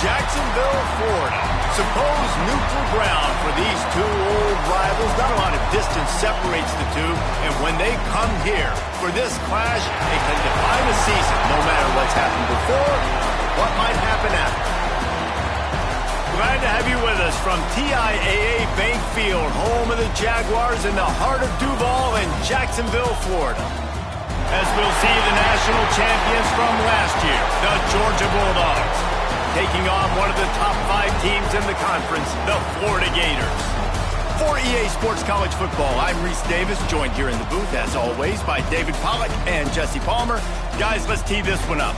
Jacksonville, Florida. Supposed neutral ground for these two old rivals. Not a lot of distance separates the two, and when they come here for this clash, it can define a season, no matter what's happened before, what might happen after. Glad to have you with us from TIAA Bank Field, home of the Jaguars in the heart of Duval in Jacksonville, Florida. As we'll see the national champions from last year, the Georgia Bulldogs, taking on one of the top 5 teams in the conference, the Florida Gators. For EA Sports College Football, I'm Reese Davis, joined here in the booth, as always, by David Pollack and Jesse Palmer. Guys, let's tee this one up.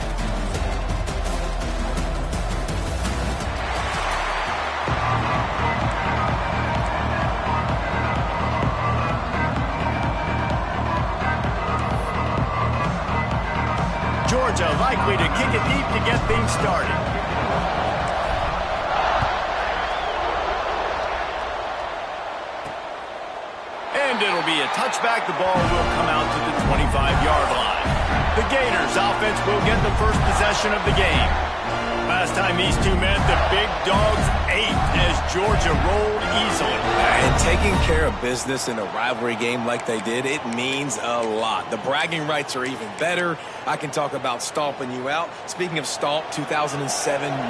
Georgia likely to kick it deep to get things started. And it'll be a touchback. The ball will come out to the 25-yard line. The Gators offense will get the first possession of the game. Last time these two met, the big dogs ate as Georgia rolled easily. And taking care of business in a rivalry game like they did, it means a lot. The bragging rights are even better. I can talk about stomping you out. Speaking of stomp, 2007,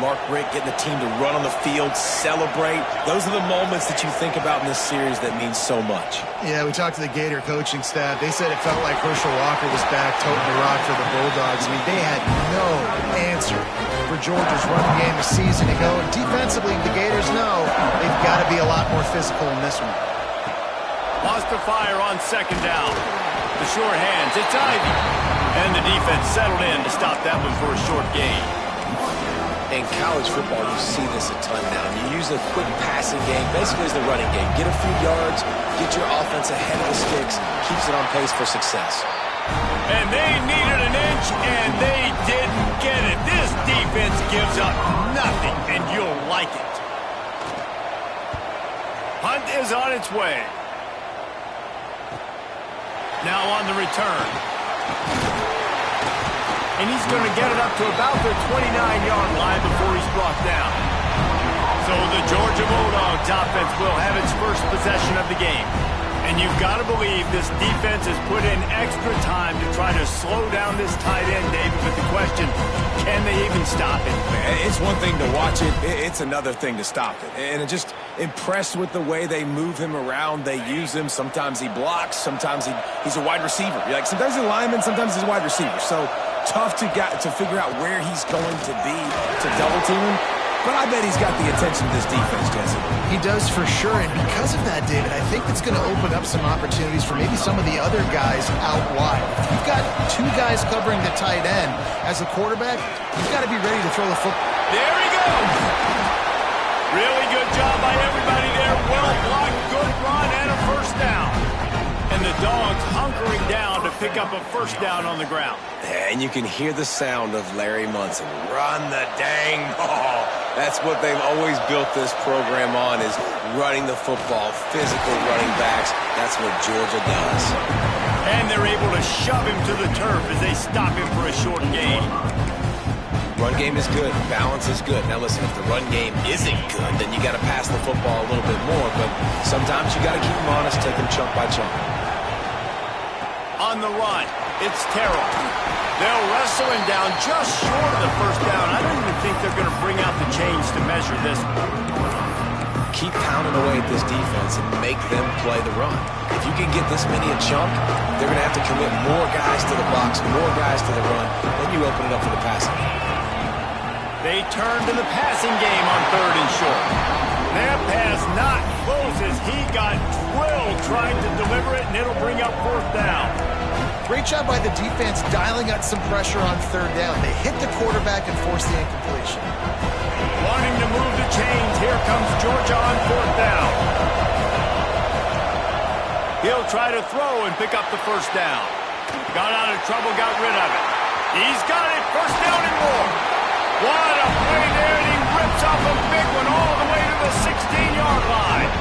Mark Richt getting the team to run on the field, celebrate. Those are the moments that you think about in this series that mean so much. Yeah, we talked to the Gator coaching staff. They said it felt like Herschel Walker was back toting the rock for the Bulldogs. I mean, they had no answer for Georgia's running game a season ago. And defensively, the Gators know they've got to be a lot more physical in this one. Lost to fire on second down. The short hands, it's Ivy. And the defense settled in to stop that one for a short gain. In college football, you see this a ton now. You use a quick passing game, basically as the running game. Get a few yards, get your offense ahead of the sticks, keeps it on pace for success. And they needed an inch, and they didn't get it. This defense gives up nothing, and you'll like it. Hunt is on its way. Now on the return. And he's going to get it up to about the 29-yard line before he's brought down. So the Georgia Bulldogs offense will have its first possession of the game. And you've got to believe this defense has put in extra time to try to slow down this tight end, David. But the question, can they even stop it? It's one thing to watch it. It's another thing to stop it. And I'm just impressed with the way they move him around. They use him. Sometimes he blocks. Sometimes he's a wide receiver. Like sometimes he's a lineman. Sometimes he's a wide receiver. So tough to figure out where he's going to be to double team him. But I bet he's got the attention of this defense, Jesse. He does for sure, and because of that, David, I think it's going to open up some opportunities for maybe some of the other guys out wide. If you've got two guys covering the tight end as a quarterback, you've got to be ready to throw the football. There he goes! Really good job by everybody there. Well blocked, good run, and a first down. And the Dogs hunkering down to pick up a first down on the ground. And you can hear the sound of Larry Munson. Run the dang ball. That's what they've always built this program on, is running the football, physical running backs. That's what Georgia does. And they're able to shove him to the turf as they stop him for a short gain. Run game is good. Balance is good. Now listen, if the run game isn't good, then you got to pass the football a little bit more. But sometimes you got to keep them honest, take them chunk by chunk. On the run, it's Terrell. They'll wrestle him down just short of the first down. I don't even think they're going to bring out the chains to measure this one. Keep pounding away at this defense and make them play the run. If you can get this many a chunk, they're going to have to commit more guys to the box, more guys to the run. Then you open it up for the passing game. They turn to the passing game on third and short. That pass not close as he got drilled trying to deliver it, and it'll bring up fourth down. Great job by the defense dialing out some pressure on third down. They hit the quarterback and forced the incompletion. Wanting to move the chains, here comes Georgia on fourth down. He'll try to throw and pick up the first down. Got out of trouble, got rid of it. He's got it, first down and more. What a play there, and he rips off a big one all the way to the 16-yard line.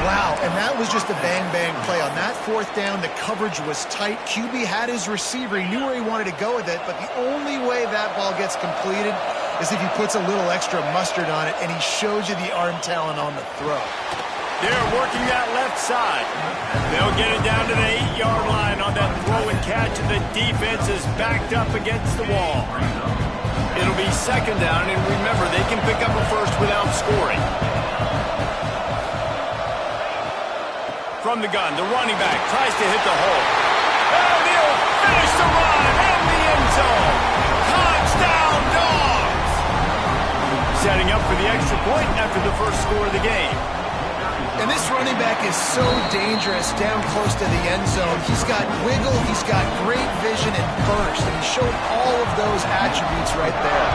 Wow, and that was just a bang-bang play. On that fourth down, the coverage was tight. QB had his receiver. He knew where he wanted to go with it, but the only way that ball gets completed is if he puts a little extra mustard on it, and he shows you the arm talent on the throw. They're working that left side. They'll get it down to the 8-yard line on that throw and catch, and the defense is backed up against the wall. It'll be second down, and remember, they can pick up a first without scoring. From the gun, the running back tries to hit the hole. And he'll finish the run in the end zone. Touchdown, Dogs! Setting up for the extra point after the first score of the game. And this running back is so dangerous down close to the end zone. He's got wiggle, he's got great vision and burst, and he showed all of those attributes right there.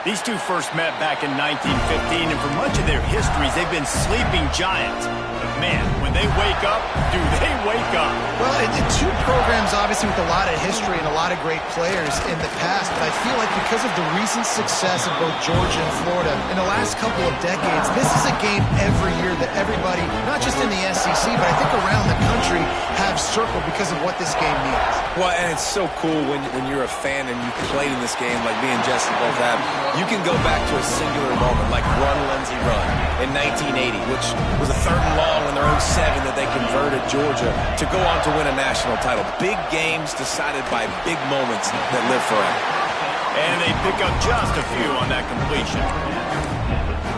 These two first met back in 1915, and for much of their histories, they've been sleeping giants. But man, when they wake up, do they wake up? Well, two programs, obviously, with a lot of history and a lot of great players in the past, but I feel like because of the recent success of both Georgia and Florida in the last couple of decades, this is a game every year that everybody, not just in the SEC, but I think around the country, have circled because of what this game means. Well, and it's so cool when you're a fan and you played in this game like me and Jesse both have. You can go back to a singular moment like Run, Lindsey, Run in 1980, which was a 3rd and long in their own 7 that they converted Georgia to go on to win a national title. Big games decided by big moments that live forever. And they pick up just a few on that completion.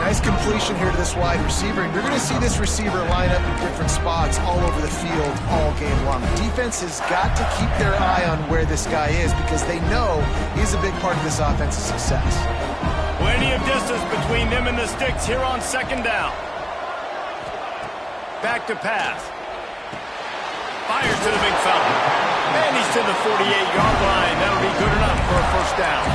Nice completion here to this wide receiver, and you're going to see this receiver line up in different spots all over the field all game long. The defense has got to keep their eye on where this guy is because they know he's a big part of this offense's success. Plenty of distance between them and the sticks here on second down. Back to pass. Fires to the big fella. And he's to the 48-yard line. That'll be good enough for a first down.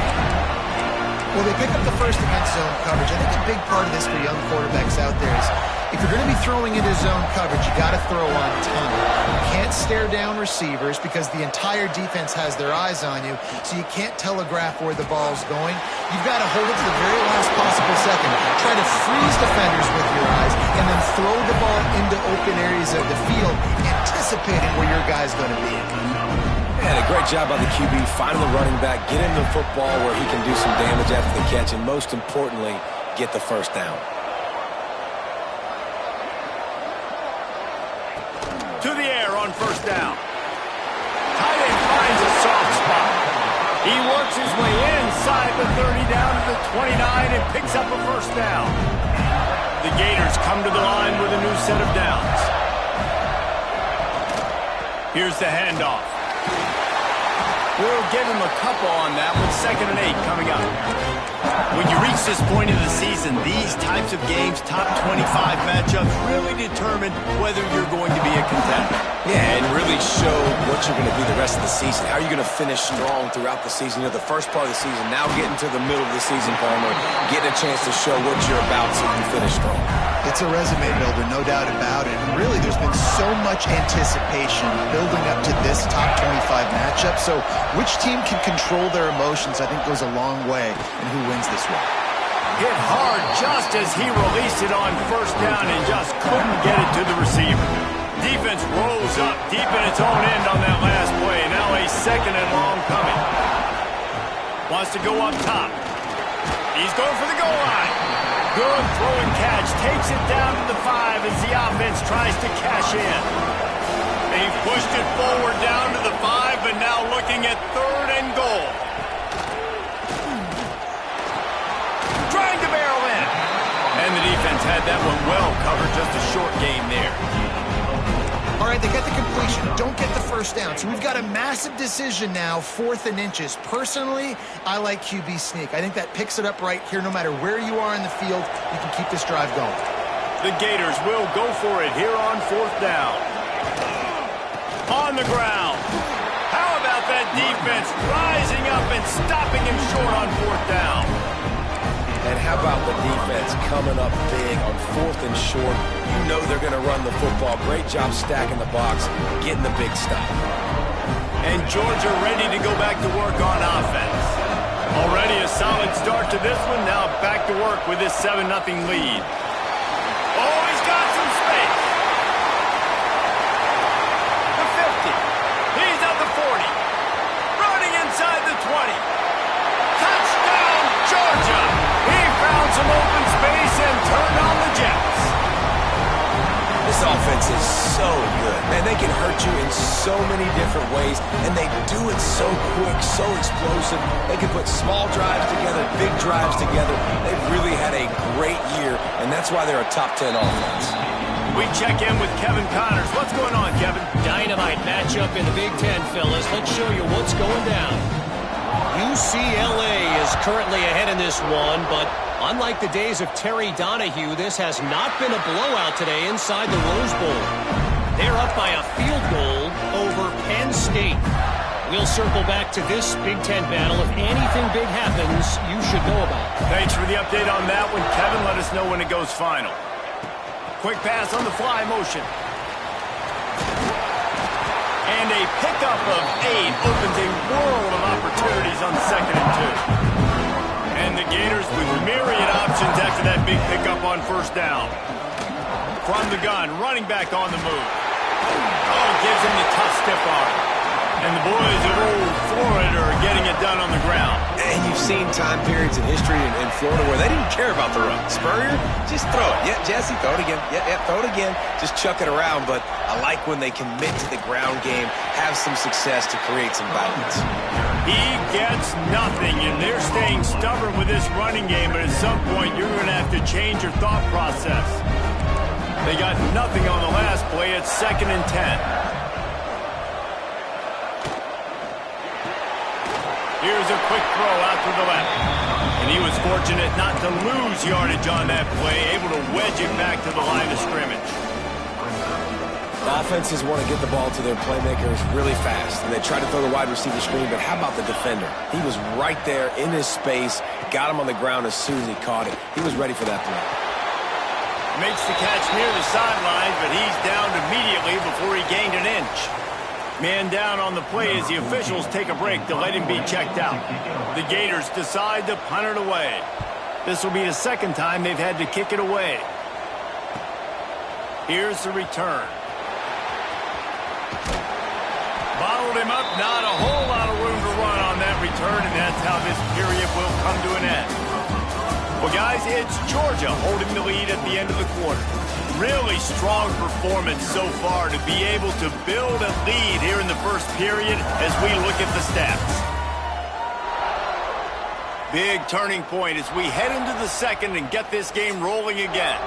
Well, they pick up the first against zone coverage. I think a big part of this for young quarterbacks out there is if you're going to be throwing into zone coverage, you got to throw on time. You can't stare down receivers because the entire defense has their eyes on you, so you can't telegraph where the ball's going. You've got to hold it to the very last possible second. Try to freeze defenders with your eyes and then throw the ball into open areas of the field, anticipating where your guy's going to be. And a great job by the QB finding the running back, get him the football where he can do some damage after the catch, and most importantly, get the first down. To the air on first down. Tight end finds a soft spot. He works his way inside the 30 down to the 29 and picks up a first down. The Gators come to the line with a new set of downs. Here's the handoff. We'll give him a couple on that with 2nd and 8 coming up. When you reach this point of the season, these types of games, top 25 matchups, really determine whether you're going to be a contender. Yeah, and really show what you're going to be the rest of the season. How are you going to finish strong throughout the season? You know, the first part of the season, now getting to the middle of the season, Palmer, getting a chance to show what you're about so you finish strong. It's a resume builder, no doubt about it. And really, there's been so much anticipation building up to this top 25 matchup. So which team can control their emotions, I think, goes a long way in who wins this one. Hit hard just as he released it on first down and just couldn't get it to the receiver. Defense rolls up deep in its own end on that last play. Now a 2nd and long coming. Wants to go up top. He's going for the goal line. Good throw and catch. Takes it down to the 5 as the offense tries to cash in. They pushed it forward down to the 5, but now looking at 3rd and goal. Trying to barrel in. And the defense had that one well covered. Just a short game there. All right, they get the completion. Don't get the first down. So we've got a massive decision now, 4th and inches. Personally, I like QB sneak. I think that picks it up right here. No matter where you are in the field, you can keep this drive going. The Gators will go for it here on 4th down. On the ground. How about that defense rising up and stopping him short on 4th down? And how about the defense coming up big on 4th and short? You know they're going to run the football. Great job stacking the box, getting the big stop. And Georgia ready to go back to work on offense. Already a solid start to this one. Now back to work with this 7-0 lead. Oh, he's got some space. The 50. He's at the 40. Running inside the 20. Touchdown, Georgia. He found some open space and turned on the Jets. This offense is so good. Man, they can hurt you in so many different ways, and they do it so quick, so explosive. They can put small drives together, big drives together. They've really had a great year, and that's why they're a top 10 offense. We check in with Kevin Connors. What's going on, Kevin? Dynamite matchup in the Big Ten, fellas. Let's show you what's going down. UCLA is currently ahead in this one, but unlike the days of Terry Donahue, this has not been a blowout today inside the Rose Bowl. They're up by a field goal over Penn State. We'll circle back to this Big Ten battle. If anything big happens, you should know about it. Thanks for the update on that one, Kevin. Let us know when it goes final. Quick pass on the fly motion. And a pickup of 8 opens a world of opportunities on 2nd and 2. And the Gators with myriad options after that big pickup on 1st down. From the gun, running back on the move. Oh, gives him the tough stiff arm. And the boys of old Florida are getting it done on the ground. And you've seen time periods in history in Florida where they didn't care about the run. Spurrier, just throw it. Yeah, Jesse, throw it again. Yeah, throw it again. Just chuck it around. But I like when they commit to the ground game, have some success to create some violence. He gets nothing, and they're staying stubborn with this running game, but at some point you're going to have to change your thought process. They got nothing on the last play. It's 2nd and 10. Here's a quick throw out to the left. And he was fortunate not to lose yardage on that play, able to wedge it back to the line of scrimmage. Offenses want to get the ball to their playmakers really fast, and they try to throw the wide receiver screen, but how about the defender? He was right there in his space, got him on the ground as soon as he caught it. He was ready for that play. Makes the catch near the sideline, but he's downed immediately before he gained an inch. Man down on the play as the officials take a break to let him be checked out. The Gators decide to punt it away. This will be the 2nd time they've had to kick it away. Here's the return. Bottled him up, not a whole lot of room to run on that return, and that's how this period will come to an end. Well, guys, it's Georgia holding the lead at the end of the quarter. Really strong performance so far to be able to build a lead here in the 1st period as we look at the stats. Big turning point as we head into the 2nd and get this game rolling again.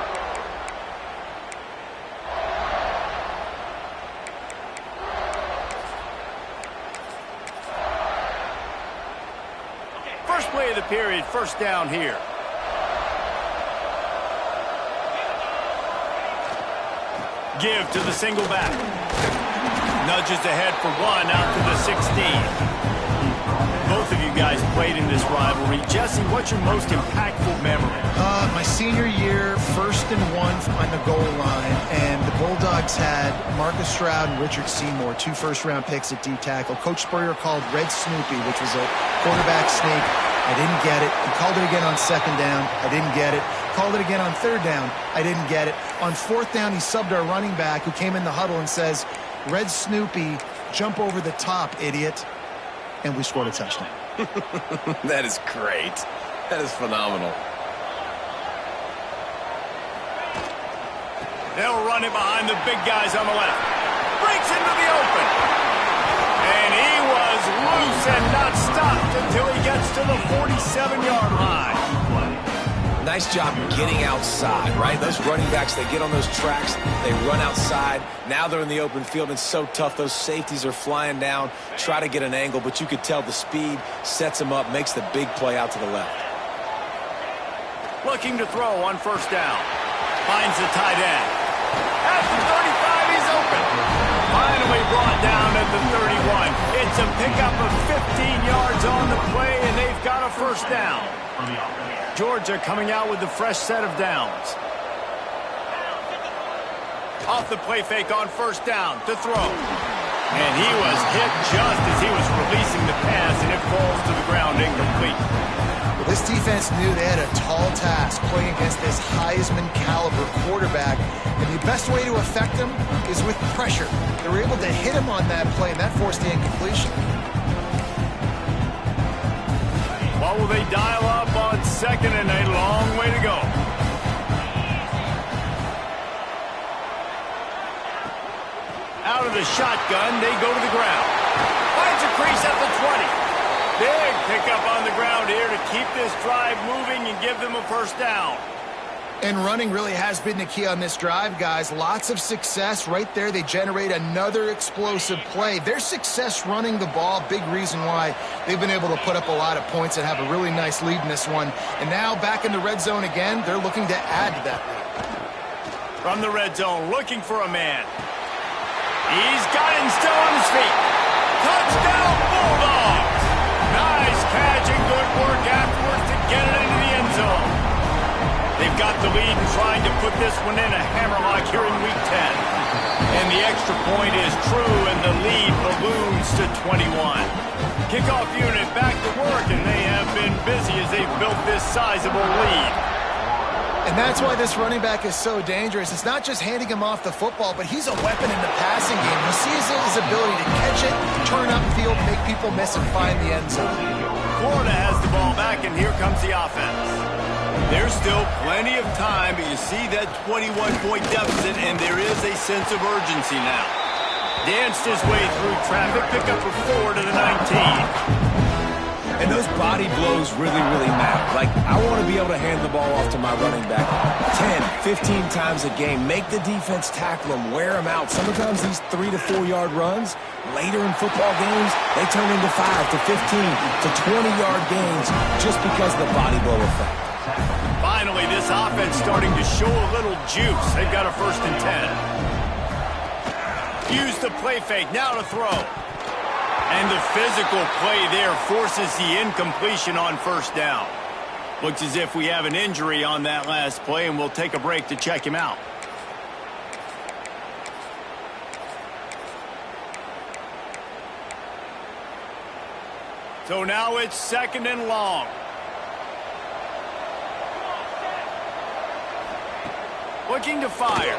First play of the period, 1st down here. Give to the single back. Nudges ahead for 1 out to the 16. Both of you guys played in this rivalry. Jesse, what's your most impactful memory? My senior year, 1st and 1 on the goal line, and the Bulldogs had Marcus Stroud and Richard Seymour, 2 first-round picks at D-tackle. Coach Spurrier called Red Snoopy, which was a quarterback sneak. I didn't get it. He called it again on 2nd down. I didn't get it. Called it again on 3rd down. I didn't get it. On 4th down, he subbed our running back who came in the huddle and says, Red Snoopy, jump over the top, idiot. And we scored a touchdown. That is great. That is phenomenal. They'll run it behind the big guys on the left. Breaks into the open. And he was loose and not stopped until he gets to the 47-yard line. Nice job getting outside, right? Those running backs, they get on those tracks, they run outside. Now they're in the open field. It's so tough. Those safeties are flying down, try to get an angle, but you could tell the speed sets them up, makes the big play out to the left. Looking to throw on 1st down. Finds the tight end. At the 35, he's open. Finally brought down at the 31. It's a pickup of 15 yards on the play, and they've got a 1st down. Georgia coming out with the fresh set of downs. Off the play fake on 1st down to throw. And he was hit just as he was releasing the pass, and it falls to the ground incomplete. Well, this defense knew they had a tall task playing against this Heisman-caliber quarterback, and the best way to affect him is with pressure. They were able to hit him on that play, and that forced the incompletion. What will they dial up on second and a long way to go? Out of the shotgun, they go to the ground. Finds a crease at the 20. Big pickup on the ground here to keep this drive moving and give them a first down. And running really has been the key on this drive, guys. Lots of success right there. They generate another explosive play. Their success running the ball, big reason why they've been able to put up a lot of points and have a really nice lead in this one. And now back in the red zone again, they're looking to add to that lead. From the red zone, looking for a man. He's got it and still on his feet. Touchdown, Bulldogs! Nice catch and good work afterwards to get it into the end zone. They've got the lead and trying to put this one in a hammerlock here in Week 10. And the extra point is true, and the lead balloons to 21. Kickoff unit back to work, and they have been busy as they've built this sizable lead. And that's why this running back is so dangerous. It's not just handing him off the football, but he's a weapon in the passing game. You see his ability to catch it, turn upfield, make people miss, and find the end zone. Florida has the ball back, and here comes the offense. There's still plenty of time, but you see that 21-point deficit, and there is a sense of urgency now. Danced his way through traffic, pick up for 4 to the 19. And those body blows really, really matter. Like, I want to be able to hand the ball off to my running back 10, 15 times a game. Make the defense tackle him, wear him out. Sometimes these 3 to 4 yard runs, later in football games, they turn into 5 to 15 to 20-yard gains just because of the body blow effect. Finally, this offense starting to show a little juice. They've got a 1st and 10. Use the play fake, now to throw. And the physical play there forces the incompletion on 1st down. Looks as if we have an injury on that last play, and we'll take a break to check him out. So now it's 2nd and long. Looking to fire.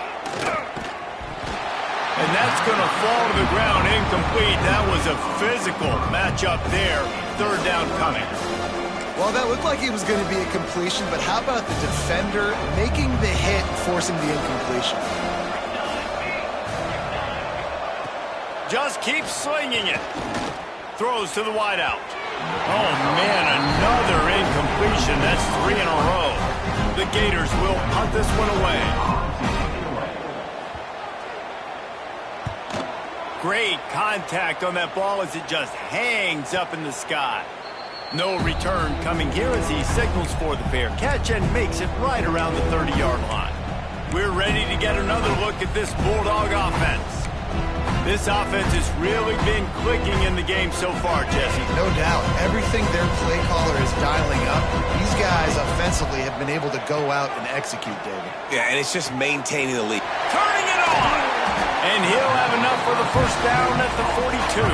And that's going to fall to the ground incomplete. That was a physical matchup there. 3rd down coming. Well, that looked like it was going to be a completion, but how about the defender making the hit and forcing the incompletion? Just keep slinging it. Throws to the wideout. Oh, man, another incompletion. That's 3 in a row. The Gators will punt this one away. Great contact on that ball as it just hangs up in the sky. No return coming here as he signals for the fair catch and makes it right around the 30-yard line. We're ready to get another look at this Bulldog offense. This offense has really been clicking in the game so far, Jesse. No doubt. Everything their play caller is dialing up, these guys offensively have been able to go out and execute, David. Yeah, and it's just maintaining the lead. Turning it on! And he'll have enough for the 1st down at the 42.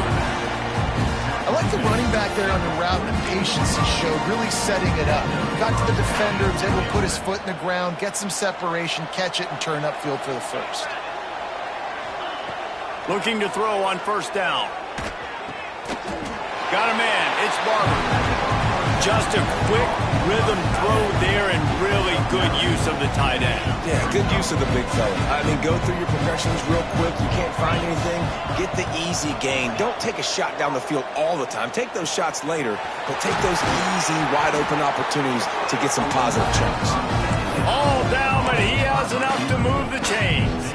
I like the running back there on the route and the patience he showed, really setting it up. Got to the defender, was able to put his foot in the ground, get some separation, catch it, and turn upfield for the 1st. Looking to throw on 1st down. Got a man. It's Barber. Just a quick rhythm throw there and really good use of the tight end. Yeah, good use of the big fella. I mean, go through your progressions real quick. You can't find anything. Get the easy gain. Don't take a shot down the field all the time. Take those shots later, but take those easy, wide-open opportunities to get some positive chunks. All down, but he has enough to move the chains.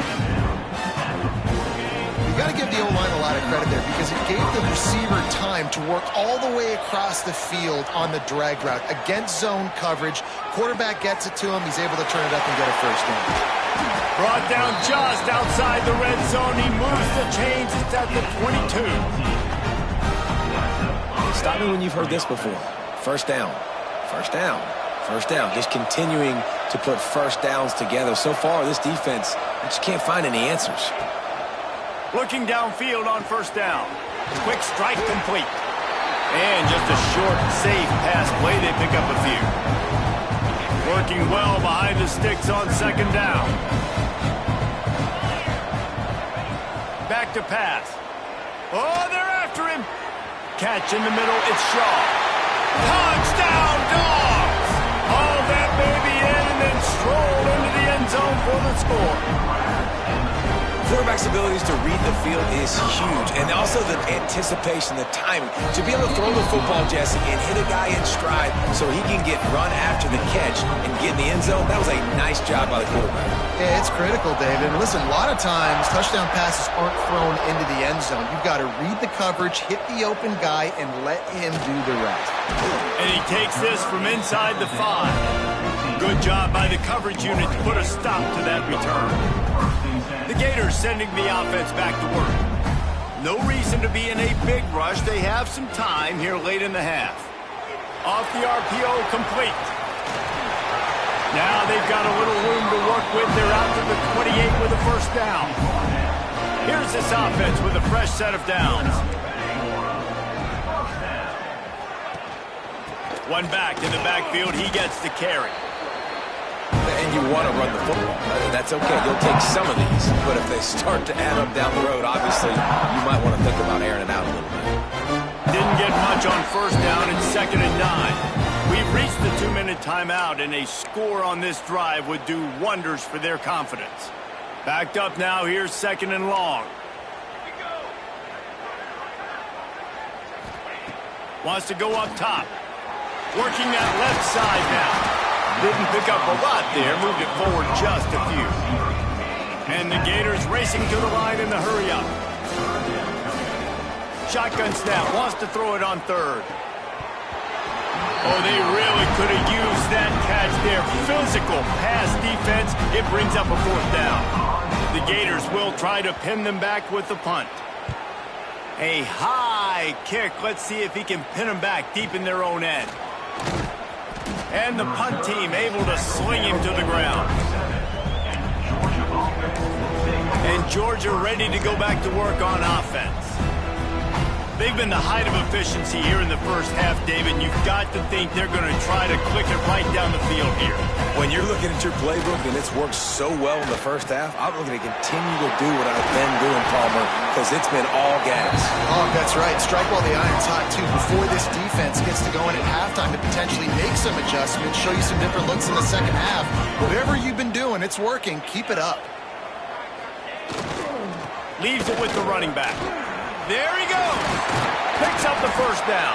You got to give the O-line a lot of credit there because it gave the receiver time to work all the way across the field on the drag route against zone coverage. Quarterback gets it to him. He's able to turn it up and get a 1st down. Brought down just outside the red zone. He moves the chains. It's at the 22. Stop me when you've heard this before. 1st down. 1st down. 1st down. Just continuing to put 1st downs together. So far, this defense, you just can't find any answers. Looking downfield on first down. Quick strike complete. And just a short, safe pass play. They pick up a few. Working well behind the sticks on second down. Back to pass. Oh, they're after him. Catch in the middle. It's Shaw. Touchdown, Dogs! Haul that baby in and then stroll into the end zone for the score. Quarterback's abilities to read the field is huge, and also the anticipation, the timing. To be able to throw the football, Jesse, and hit a guy in stride so he can get run after the catch and get in the end zone, that was a nice job by the quarterback. Yeah, it's critical, David. And listen, a lot of times touchdown passes aren't thrown into the end zone. You've got to read the coverage, hit the open guy, and let him do the rest. And he takes this from inside the 5. Good job by the coverage unit to put a stop to that return. The Gators sending the offense back to work. No reason to be in a big rush. They have some time here late in the half. Off the RPO, complete. Now they've got a little room to work with. They're out to the 28 with a first down. Here's this offense with a fresh set of downs. One back in the backfield. He gets the carry. And you want to run the football. That's okay. You'll take some of these. But if they start to add up down the road, obviously, you might want to think about airing it out a little bit. Didn't get much on first down. It's 2nd and 9. We've reached the 2-minute timeout, and a score on this drive would do wonders for their confidence. Backed up now. Here's 2nd and long. Wants to go up top. Working that left side now. Didn't pick up a lot there. Moved it forward just a few. And the Gators racing to the line in the hurry-up. Shotgun snap. Wants to throw it on 3rd. Oh, they really could have used that catch there. Physical pass defense. It brings up a 4th down. The Gators will try to pin them back with the punt. A high kick. Let's see if he can pin them back deep in their own end. And the punt team able to sling him to the ground. And Georgia ready to go back to work on offense. They've been the height of efficiency here in the first half, David. You've got to think they're going to try to click it right down the field here. When you're looking at your playbook and it's worked so well in the first half, I'm looking to continue to do what I've been doing, Palmer, because it's been all gas. Oh, that's right. Strike while the iron's hot, too, before this defense gets to going at halftime to potentially make some adjustments, show you some different looks in the second half. Whatever you've been doing, it's working. Keep it up. Leaves it with the running back. There he goes. Picks up the first down.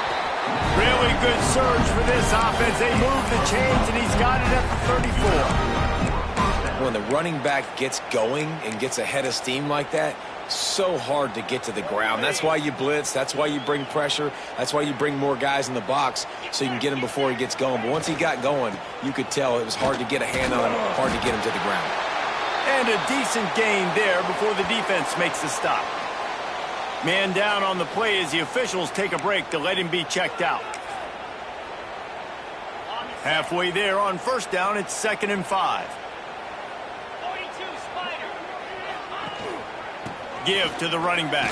Really good surge for this offense. They move the chains, and he's got it at the 34. When the running back gets going and gets ahead of steam like that, so hard to get to the ground. That's why you blitz. That's why you bring pressure. That's why you bring more guys in the box so you can get him before he gets going. But once he got going, you could tell it was hard to get a hand on him, hard to get him to the ground. And a decent gain there before the defense makes the stop. Man down on the play as the officials take a break to let him be checked out. Halfway there on first down, it's 2nd and 5. Give to the running back.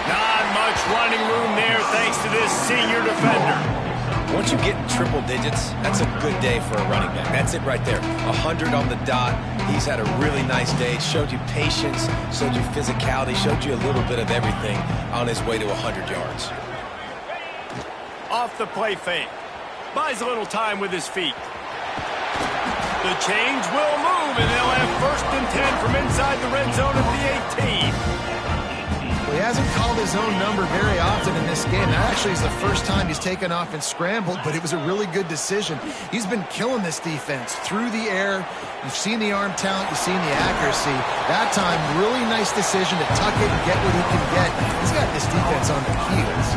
Not much running room there thanks to this senior defender. Once you get in triple digits, that's a good day for a running back. That's it right there. 100 on the dot. He's had a really nice day. It showed you patience, showed you physicality, showed you a little bit of everything on his way to 100 yards. Off the play fake. Buys a little time with his feet. The change will move, and they'll have 1st and 10 from inside the red zone at the 18. Well, he hasn't called his own number very often in this game. That actually is the first time he's taken off and scrambled, but it was a really good decision. He's been killing this defense through the air. You've seen the arm talent. You've seen the accuracy. That time, really nice decision to tuck it and get what he can get. He's got this defense on their heels.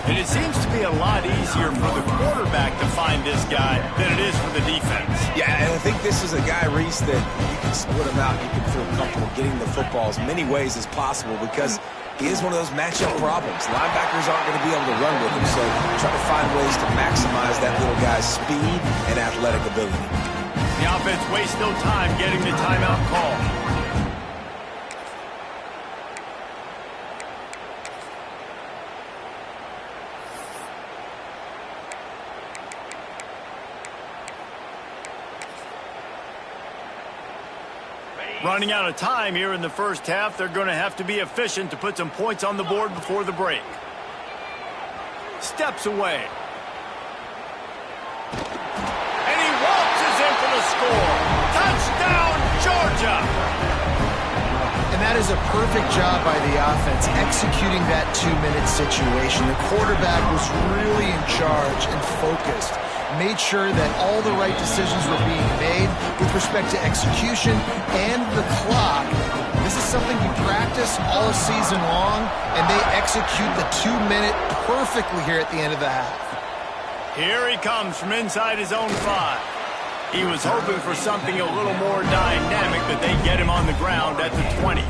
And it seems to be a lot easier for the quarterback to find this guy than it is for the defense. Yeah, and I think this is a guy, Reese, that you can split him out. You can feel comfortable getting the football as many ways as possible because he is one of those matchup problems. Linebackers aren't going to be able to run with him, so try to find ways to maximize that little guy's speed and athletic ability. The offense wastes no time getting the timeout call. Running out of time here in the first half. They're going to have to be efficient to put some points on the board before the break. Steps away. And he waltzes in for the score. Touchdown, Georgia! And that is a perfect job by the offense, executing that 2-minute situation. The quarterback was really in charge and focused. Made sure that all the right decisions were being made with respect to execution and the clock. This is something you practice all season long, and they execute the 2-minute perfectly here at the end of the half. Here he comes from inside his own 5. He was hoping for something a little more dynamic, but they get him on the ground at the 20.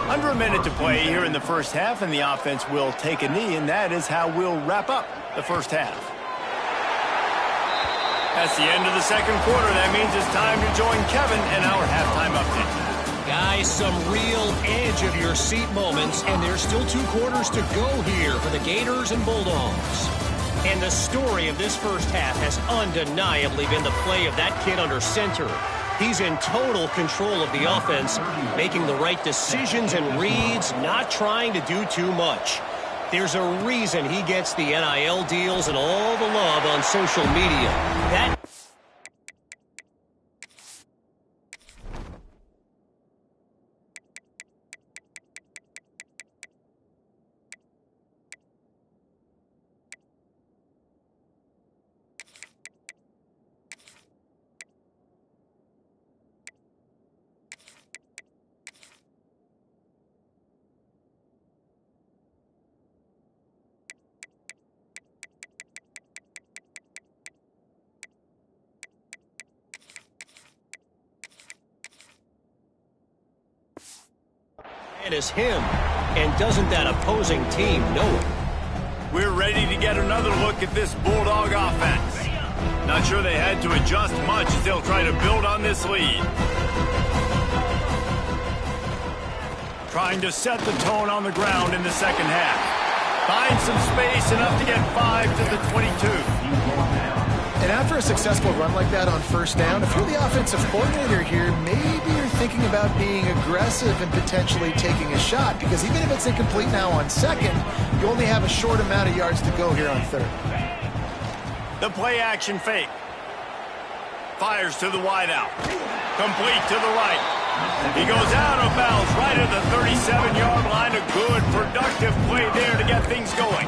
Under a minute to play here in the first half, and the offense will take a knee, and that is how we'll wrap up the first half. That's the end of the second quarter. That means it's time to join Kevin and our halftime update. Guys, some real edge-of-your-seat moments, and there's still 2 quarters to go here for the Gators and Bulldogs. And the story of this first half has undeniably been the play of that kid under center. He's in total control of the offense, making the right decisions and reads, not trying to do too much. There's a reason he gets the NIL deals and all the love on social media. Is him, and doesn't that opposing team know it? We're ready to get another look at this Bulldog offense. Not sure they had to adjust much as they'll try to build on this lead. Trying to set the tone on the ground in the second half. Find some space, enough to get 5 to the 22. And after a successful run like that on first down, if you're the offensive coordinator here, maybe you're thinking about being aggressive and potentially taking a shot, because even if it's incomplete now on second, you only have a short amount of yards to go here on third. The play action fake. Fires to the wideout. Complete to the right. He goes out of bounds right at the 37-yard line. A good, productive play there to get things going.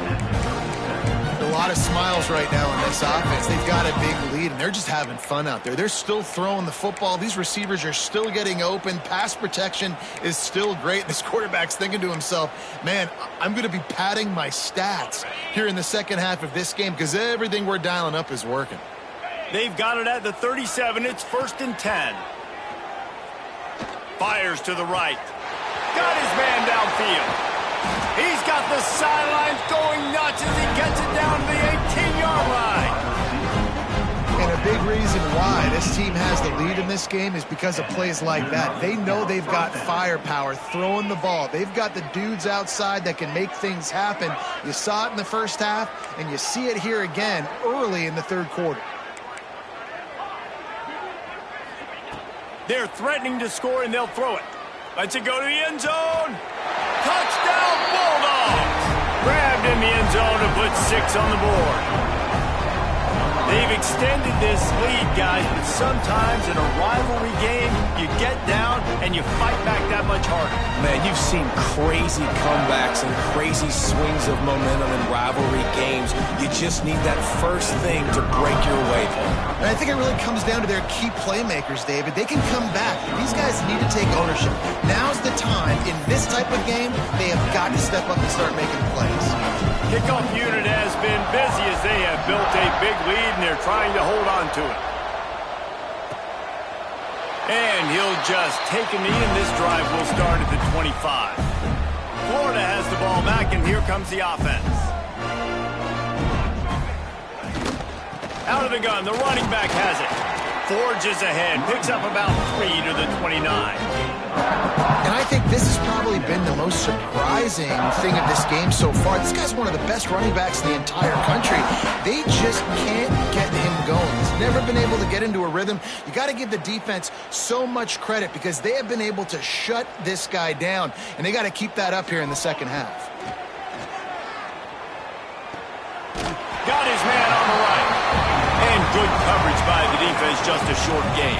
A lot of smiles right now in this offense. They've got a big lead, and they're just having fun out there. They're still throwing the football. These receivers are still getting open. Pass protection is still great. This quarterback's thinking to himself, man, I'm going to be padding my stats here in the second half of this game because everything we're dialing up is working. They've got it at the 37. It's 1st and 10. Fires to the right. Got his man downfield. He's got the sidelines going nuts as he gets it down to the 18-yard line. And a big reason why this team has the lead in this game is because of plays like that. They know they've got firepower throwing the ball. They've got the dudes outside that can make things happen. You saw it in the first half, and you see it here again early in the third quarter. They're threatening to score, and they'll throw it. Lets it go to the end zone. Touchdown, Bulldogs! Grabbed in the end zone to put 6 on the board. They've extended this lead, guys, but sometimes in a rivalry game, you get down and you fight back that much harder. Man, you've seen crazy comebacks and crazy swings of momentum in rivalry games. You just need that first thing to break your way. And I think it really comes down to their key playmakers, David. They can come back, but these guys need to take ownership. Now's the time. In this type of game, they have got to step up and start making plays. Kickoff unit has been busy as they have built a big lead, and they're trying to hold on to it. And he'll just take a knee, and this drive will start at the 25. Florida has the ball back, and here comes the offense. Out of the gun, the running back has it. Forges ahead, picks up about 3 to the 29. And I think this has probably been the most surprising thing of this game so far. This guy's one of the best running backs in the entire country. They just can't get him going. He's never been able to get into a rhythm. You got to give the defense so much credit because they have been able to shut this guy down, and they got to keep that up here in the second half. Got his man on the right. And good coverage by the defense, just a short gain.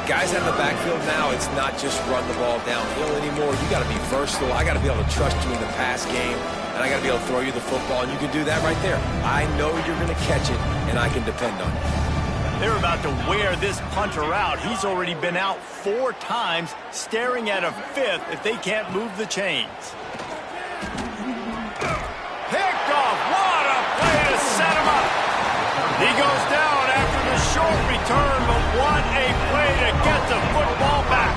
Guys out in the backfield now, it's not just run the ball downhill anymore. You got to be versatile. I got to be able to trust you in the pass game, and I got to be able to throw you the football, and you can do that right there. I know you're going to catch it, and I can depend on you. They're about to wear this punter out. He's already been out 4 times, staring at a 5th if they can't move the chains. Picked off. What a play to set him up. He goes down after the short return, but what a play to get the football back.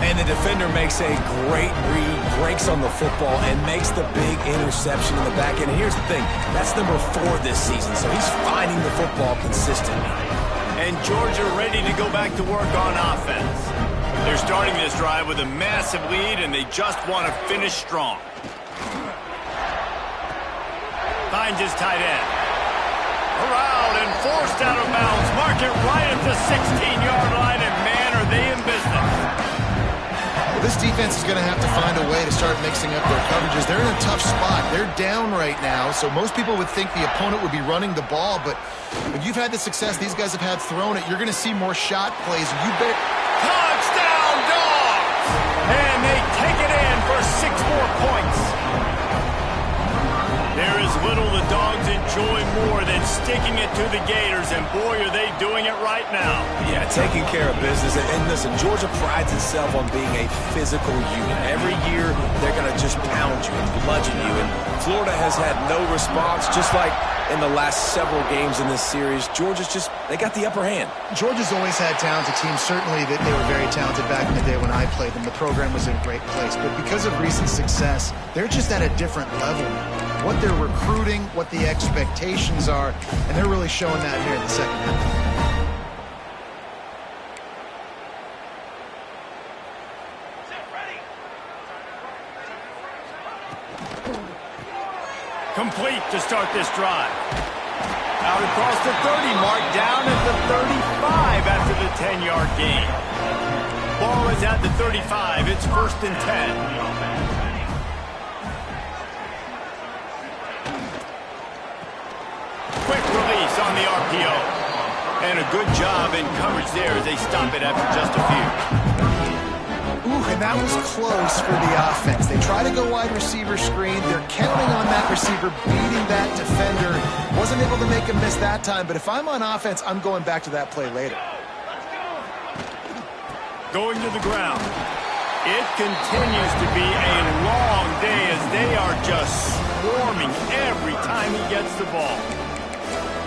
And the defender makes a great read, breaks on the football, and makes the big interception in the back end. And here's the thing, that's number 4 this season, so he's finding the football consistently. And Georgia ready to go back to work on offense. They're starting this drive with a massive lead, and they just want to finish strong. Finds his tight end. Around and forced out of bounds. Mark it right at the 16-yard line, and man, are they in business. Well, this defense is going to have to find a way to start mixing up their coverages. They're in a tough spot. They're down right now, so most people would think the opponent would be running the ball, but if you've had the success these guys have had throwing it, you're going to see more shot plays. You better... Touchdown, Dogs! And they take it in for 6 more points. There is little the Dogs enjoy more than sticking it to the Gators, and boy, are they doing it right now. Yeah, taking care of business. And listen, Georgia prides itself on being a physical unit. Every year, they're going to just pound you and bludgeon you. And Florida has had no response, just like in the last several games in this series. Georgia's just, they got the upper hand. Georgia's always had talented teams. Certainly that they were very talented back in the day when I played them. The program was in a great place. But because of recent success, they're just at a different level. What they're recruiting, what the expectations are, and they're really showing that here in the second half. Complete to start this drive. Out across the 30 mark, down at the 35 after the 10-yard gain. Ball is at the 35. It's 1st and 10. Quick release on the RPO. And a good job in coverage there as they stop it after just a few. Ooh, and that was close for the offense. They try to go wide receiver screen. They're counting on that receiver beating that defender. Wasn't able to make him miss that time, but if I'm on offense, I'm going back to that play later. Going to the ground. It continues to be a long day as they are just swarming every time he gets the ball.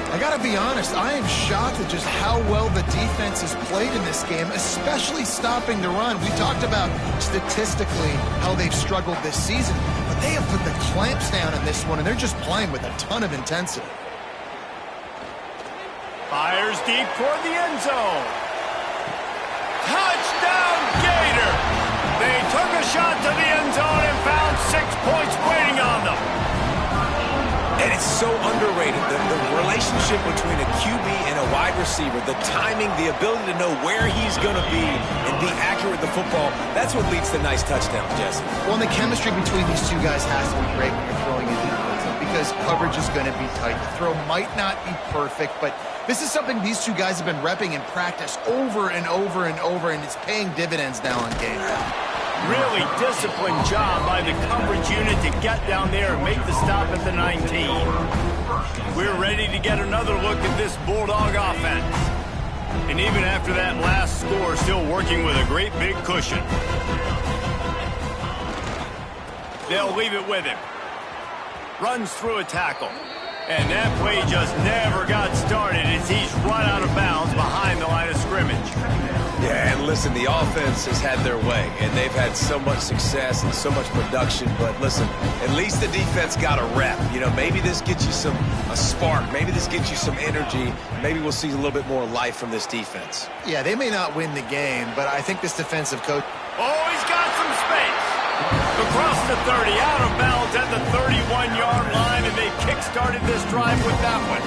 I got to be honest, I am shocked at just how well the defense has played in this game, especially stopping the run. We talked about statistically how they've struggled this season, but they have put the clamps down in this one, and they're just playing with a ton of intensity. Fires deep toward the end zone. Touchdown, Gator! They took a shot to the end zone and found 6 points waiting on them. And it's so underrated, the relationship between a QB and a wide receiver, the timing, the ability to know where he's going to be and be accurate with the football, that's what leads to nice touchdowns, Jesse. Well, and the chemistry between these two guys has to be great when you're throwing into the end zone because coverage is going to be tight. The throw might not be perfect, but this is something these two guys have been repping in practice over and over and over, and it's paying dividends now on game. Really disciplined job by the coverage unit to get down there and make the stop at the 19. We're ready to get another look at this Bulldog offense. And even after that last score, still working with a great big cushion. They'll leave it with him. Runs through a tackle. And that play just never got started as he's run out of bounds behind the line of scrimmage. Yeah, and listen, the offense has had their way, and they've had so much success and so much production. But listen, at least the defense got a rep. You know, maybe this gets you a spark. Maybe this gets you some energy. Maybe we'll see a little bit more life from this defense. Yeah, they may not win the game, but I think this defensive coach... Oh, he's got some space. Across the 30, out of bounds at the 31-yard line, and they kick-started this drive with that one.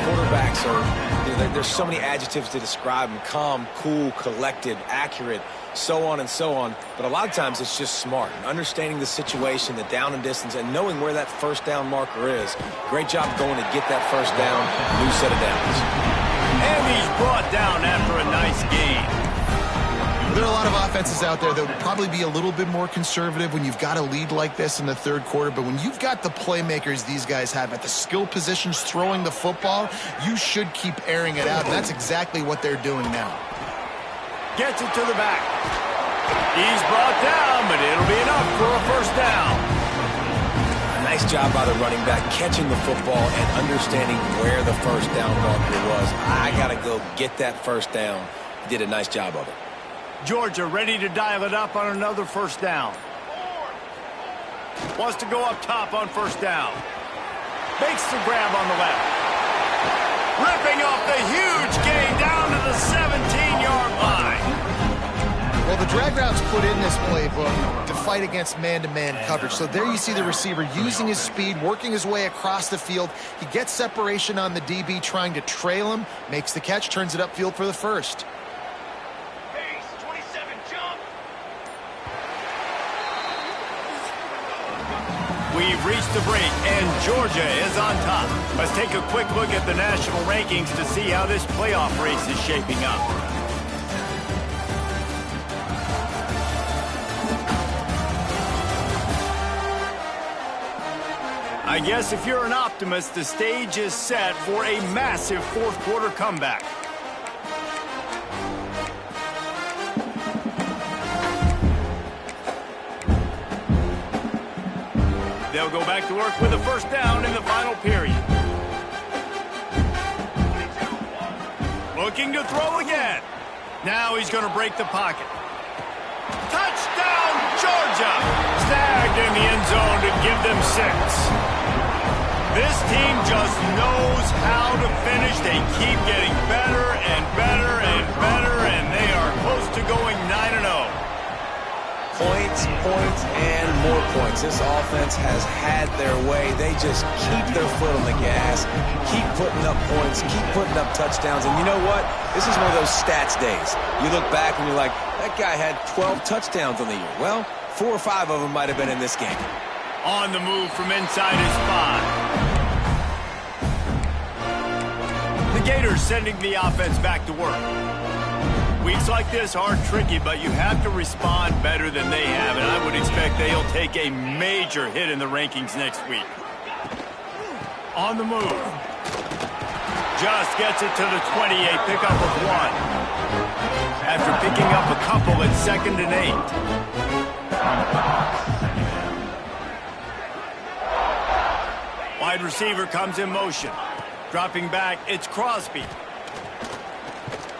Quarterbacks are, there's so many adjectives to describe them: calm, cool, collected, accurate, so on and so on. But a lot of times it's just smart, understanding the situation, the down and distance, and knowing where that first down marker is. Great job going to get that first down, new set of downs. And he's brought down after a nice gain. There are a lot of offenses out there that would probably be a little bit more conservative when you've got a lead like this in the third quarter. But when you've got the playmakers these guys have at the skill positions throwing the football, you should keep airing it out. And that's exactly what they're doing now. Gets it to the back. He's brought down, but it'll be enough for a first down. Nice job by the running back catching the football and understanding where the first down marker was. I got to go get that first down. He did a nice job of it. Georgia ready to dial it up on another first down. Wants to go up top on first down. Makes the grab on the left. Ripping off the huge gain down to the 17-yard line. Well, the drag routes put in this playbook to fight against man-to-man coverage. So there you see the receiver using his speed, working his way across the field. He gets separation on the DB, trying to trail him, makes the catch, turns it upfield for the first. We've reached the break, and Georgia is on top. Let's take a quick look at the national rankings to see how this playoff race is shaping up. I guess if you're an optimist, the stage is set for a massive fourth-quarter comeback. They'll go back to work with a first down in the final period. Looking to throw again. Now he's going to break the pocket. Touchdown, Georgia! Snagged in the end zone to give them 6. This team just knows how to finish. They keep getting better and better and better, and they are close to going 9-0. Points, points, and more points. This offense has had their way. They just keep their foot on the gas, keep putting up points, keep putting up touchdowns. And you know what? This is one of those stats days. You look back and you're like, that guy had 12 touchdowns on the year. Well, 4 or 5 of them might have been in this game. On the move from inside his 5. The Gators sending the offense back to work. Weeks like this are tricky, but you have to respond better than they have, and I would expect they'll take a major hit in the rankings next week. On the move. Just gets it to the 28, pickup of 1. After picking up a couple at 2nd and 8. Wide receiver comes in motion. Dropping back, it's Crosby.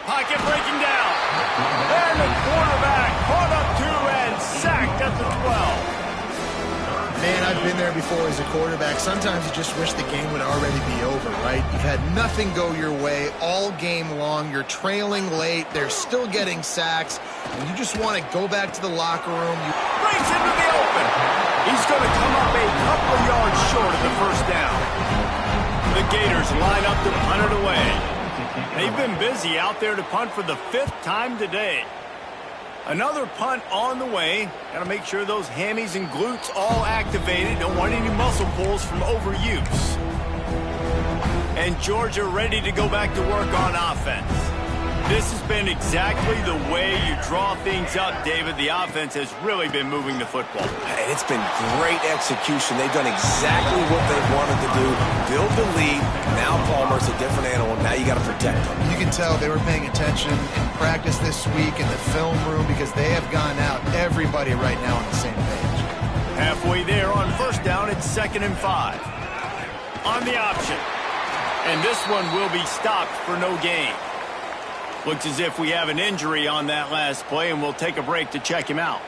Pocket breaking down. And the quarterback caught up to and sacked at the 12. Man, I've been there before as a quarterback. Sometimes you just wish the game would already be over, right? You've had nothing go your way all game long. You're trailing late. They're still getting sacks. And you just want to go back to the locker room. Breaks into the open. He's going to come up a couple of yards short of the first down. The Gators line up to punt it away. They've been busy out there to punt for the 5th time today. Another punt on the way. Got to make sure those hammies and glutes all activated. Don't want any muscle pulls from overuse. And Georgia ready to go back to work on offense. This has been exactly the way you draw things up, David. The offense has really been moving the football. And it's been great execution. They've done exactly what they wanted to do. Build the lead. Now Palmer's a different animal. Now you got to protect him. You can tell they were paying attention in practice this week in the film room because they have gone out. Everybody right now on the same page. Halfway there on first down, it's 2nd and 5. On the option. And this one will be stopped for no gain. Looks as if we have an injury on that last play, and we'll take a break to check him out.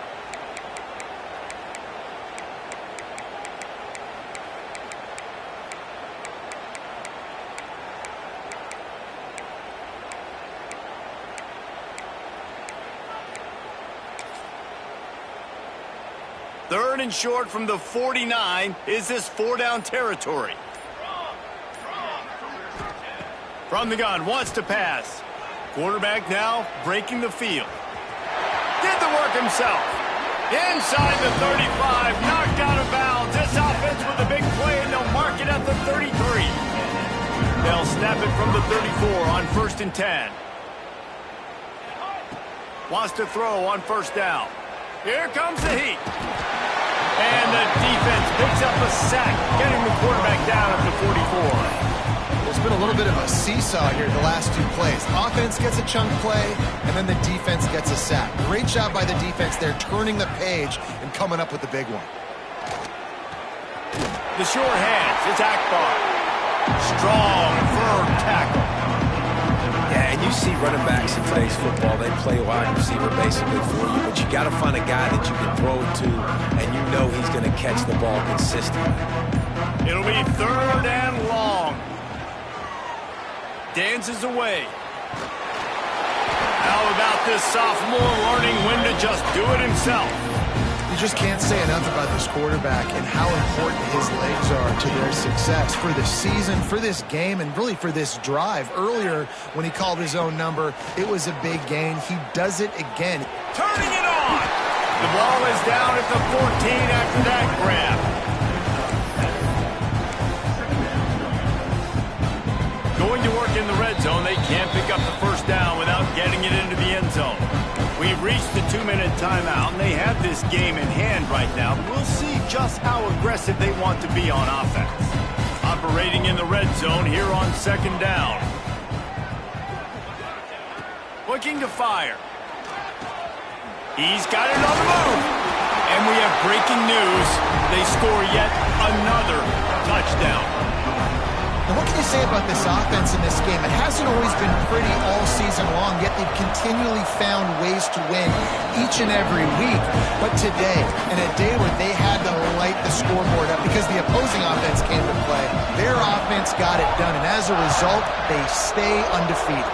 Third and short from the 49. Is this 4-down territory? From the gun, wants to pass. Quarterback now breaking the field. Did the work himself. Inside the 35, knocked out of bounds. This offense with a big play, and they'll mark it at the 33. They'll snap it from the 34 on 1st and 10. Wants to throw on 1st down. Here comes the heat. And the defense picks up a sack, getting the quarterback down at the 44. It's been a little bit of a seesaw here the last 2 plays. Offense gets a chunk play, and then the defense gets a sack. Great job by the defense there, turning the page and coming up with the big one. The sure hands, it's Akbar. Strong, firm tackle. Yeah, and you see running backs in today's football, they play wide receiver basically for you, but you got to find a guy that you can throw it to, and you know he's going to catch the ball consistently. It'll be 3rd and long. Dances away. How about this sophomore learning when to just do it himself? You just can't say enough about this quarterback and how important his legs are to their success for the season, for this game, and really for this drive. Earlier, when he called his own number, it was a big gain. He does it again. Turning it on! The ball is down at the 14 after that grab. Going to work in the red zone, they can't pick up the 1st down without getting it into the end zone. We've reached the 2-minute timeout, and they have this game in hand right now. We'll see just how aggressive they want to be on offense. Operating in the red zone here on 2nd down. Looking to fire. He's got it on the move. And we have breaking news. They score yet another touchdown. And what can you say about this offense in this game? It hasn't always been pretty all season long, yet they've continually found ways to win each and every week. But today, in a day where they had to light the scoreboard up because the opposing offense came to play, their offense got it done. And as a result, they stay undefeated.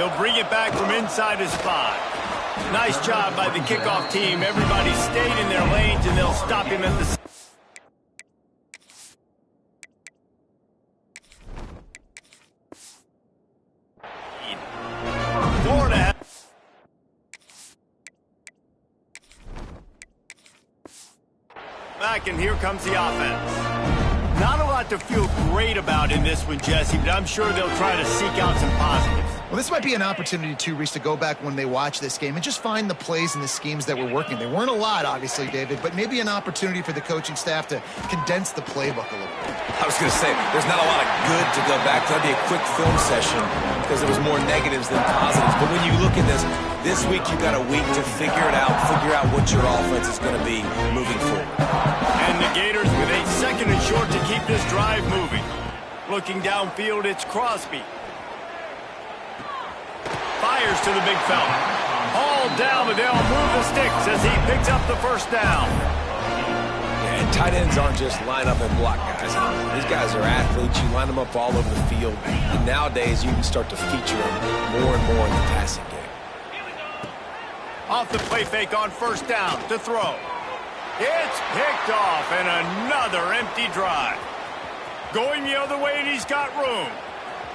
He'll bring it back from inside his 5. Nice job by the kickoff team. Everybody stayed in their lanes, and they'll stop him at the... Florida. Back, and here comes the offense. Not a lot to feel great about in this one, Jesse, but I'm sure they'll try to seek out some positives. Well, this might be an opportunity, too, Reese, to go back when they watch this game and just find the plays and the schemes that were working. There weren't a lot, obviously, David, but maybe an opportunity for the coaching staff to condense the playbook a little bit. I was going to say, there's not a lot of good to go back to. That'd be a quick film session because there was more negatives than positives. But when you look at this week you got a week to figure it out, figure out what your offense is going to be moving forward. And the Gators with a 2nd and short to keep this drive moving. Looking downfield, it's Crosby. Fires to the big fella. Hauled down, but they'll move the sticks as he picks up the 1st down. Yeah, and tight ends aren't just line up and block guys. These guys are athletes. You line them up all over the field. And nowadays, you can start to feature them more and more in the passing game. Off the play fake on 1st down to throw. It's picked off, and another empty drive. Going the other way, and he's got room.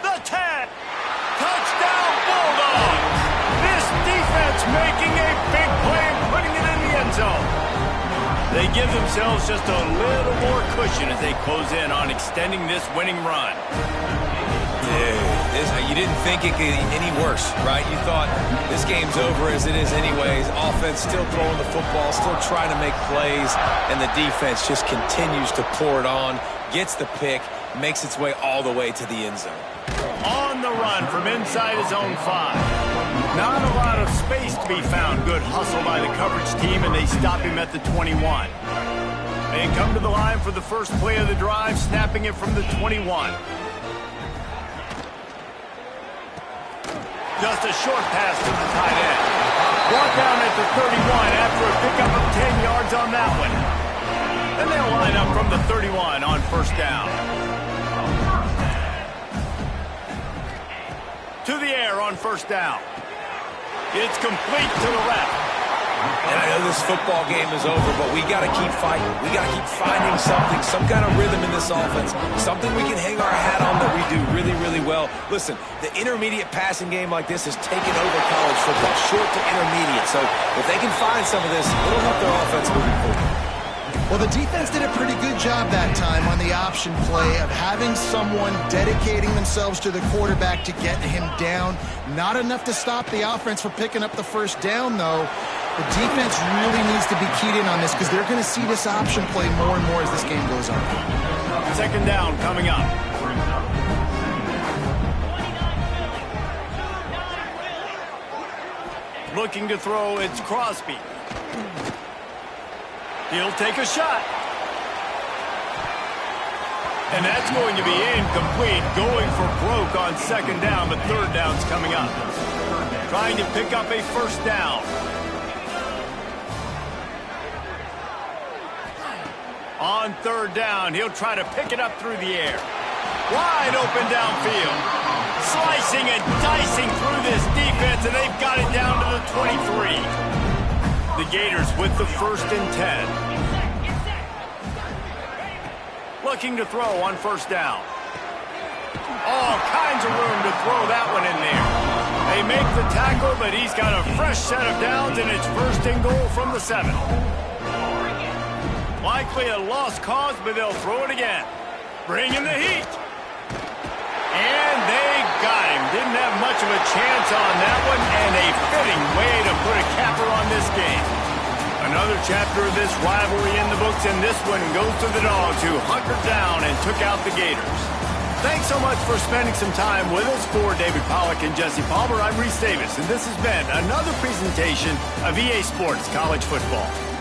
The 10. Touchdown, Bulldogs! This defense making a big play and putting it in the end zone. They give themselves just a little more cushion as they close in on extending this winning run. You didn't think it could get any worse, right? You thought this game's over as it is anyways. Offense still throwing the football, still trying to make plays, and the defense just continues to pour it on, gets the pick, makes its way all the way to the end zone. On the run from inside his own 5. Not a lot of space to be found. Good hustle by the coverage team, and they stop him at the 21. They come to the line for the first play of the drive, snapping it from the 21. Just a short pass to the tight end. Brought down at the 31 after a pickup of 10 yards on that one. And they'll line up from the 31 on first down. To the air on first down. It's complete to the left. And I know this football game is over, but we got to keep fighting. We got to keep finding something, some kind of rhythm in this offense, something we can hang our hat on that we do really, really well. Listen, the intermediate passing game like this has taken over college football, short to intermediate. So if they can find some of this, it'll help their offense moving forward. Well, the defense did a pretty good job that time on the option play of having someone dedicating themselves to the quarterback to get him down. Not enough to stop the offense from picking up the first down, though. The defense really needs to be keyed in on this because they're going to see this option play more and more as this game goes on. Second down coming up. Looking to throw, it's Crosby. He'll take a shot. And that's going to be incomplete. Going for broke on second down, but third down's coming up. Trying to pick up a first down. On third down, he'll try to pick it up through the air. Wide open downfield. Slicing and dicing through this defense, and they've got it down to the 23. The Gators with the 1st and 10. Looking to throw on first down. All kinds of room to throw that one in there. They make the tackle, but he's got a fresh set of downs, and it's 1st and goal from the 7. Likely a lost cause, but they'll throw it again. Bring in the heat. And they got him. Didn't have much of a chance on that one, and a fitting way to put a capper on this game. Another chapter of this rivalry in the books, and this one goes to the Dogs, who hunkered down and took out the Gators. Thanks so much for spending some time with us. For David Pollack and Jesse Palmer, I'm Reese Davis, and this has been another presentation of EA Sports College Football.